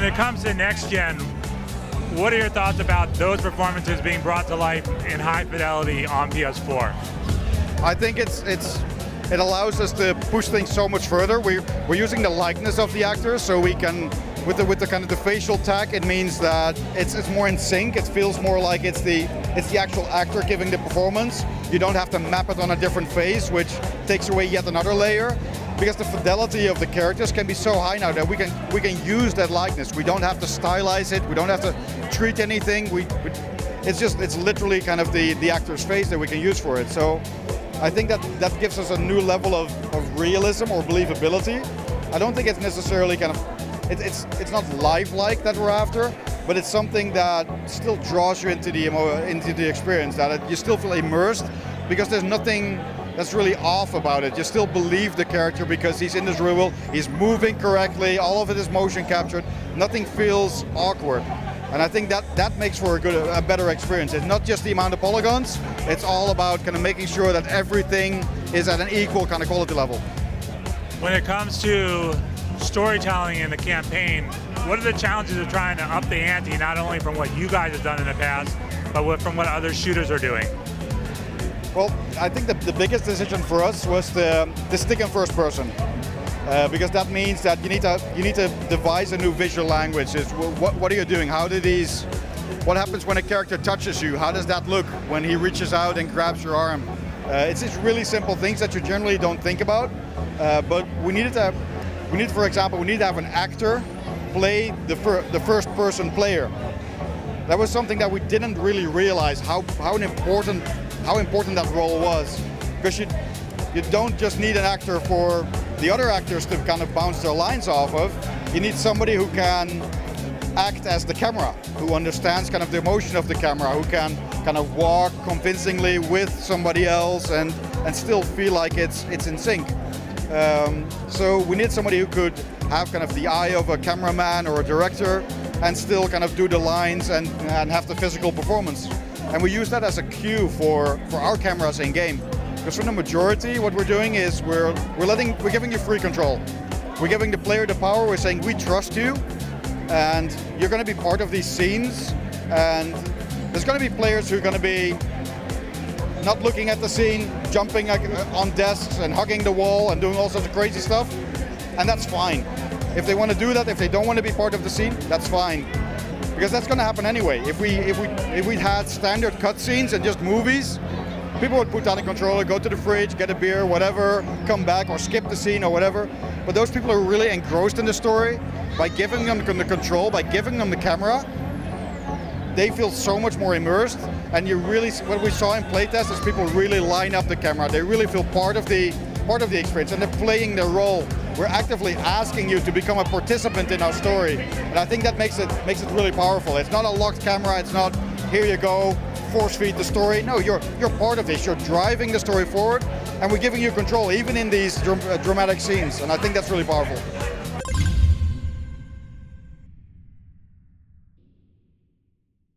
it comes to next gen, what are your thoughts about those performances being brought to life in high fidelity on PS4? I think it allows us to push things so much further. We're using the likeness of the actors, so we can, with the kind of the facial tag, it means that it's more in sync. It feels more like it's the actual actor giving the performance. You don't have to map it on a different face, which takes away yet another layer. Because the fidelity of the characters can be so high now that we can use that likeness. We don't have to stylize it. We don't have to treat anything. It's literally kind of the actor's face that we can use for it. So I think that gives us a new level of realism or believability. I don't think it's necessarily kind of, it's not lifelike that we're after, but it's something that still draws you into the experience, that you still feel immersed because there's nothing that's really off about it. You still believe the character because he's in this real world, he's moving correctly, all of it is motion captured, nothing feels awkward. And I think that makes for a better experience. It's not just the amount of polygons, it's all about kind of making sure that everything is at an equal kind of quality level. When it comes to storytelling in the campaign, what are the challenges of trying to up the ante, not only from what you guys have done in the past, but from what other shooters are doing? Well, I think the biggest decision for us was the stick in first person. Because that means that you need to devise a new visual language. What are you doing? What happens when a character touches you? How does that look when he reaches out and grabs your arm? It's just really simple things that you generally don't think about. But for example, we need to have an actor play the first person player. That was something that we didn't really realize how important that role was. Because you don't just need an actor for the other actors to kind of bounce their lines off of. You need somebody who can act as the camera, who understands kind of the emotion of the camera, who can kind of walk convincingly with somebody else and still feel like it's in sync. So we need somebody who could have kind of the eye of a cameraman or a director and still kind of do the lines and have the physical performance. And we use that as a cue for our cameras in game. Because for the majority, what we're doing is we're giving you free control. We're giving the player the power. We're saying we trust you, and you're going to be part of these scenes. And there's going to be players who are going to be not looking at the scene, jumping on desks and hugging the wall and doing all sorts of crazy stuff, and that's fine. If they want to do that, if they don't want to be part of the scene, that's fine. Because that's going to happen anyway. If we had standard cutscenes and just movies, people would put down a controller, go to the fridge, get a beer, whatever, come back or skip the scene or whatever. But those people are really engrossed in the story. By giving them the control, by giving them the camera, they feel so much more immersed. And what we saw in playtest is people really line up the camera. They really feel part of the experience and they're playing their role. We're actively asking you to become a participant in our story. And I think that makes it really powerful. It's not a locked camera, it's not, here you go, force feed the story. No, you're part of this. You're driving the story forward, and we're giving you control, even in these dramatic scenes. And I think that's really powerful.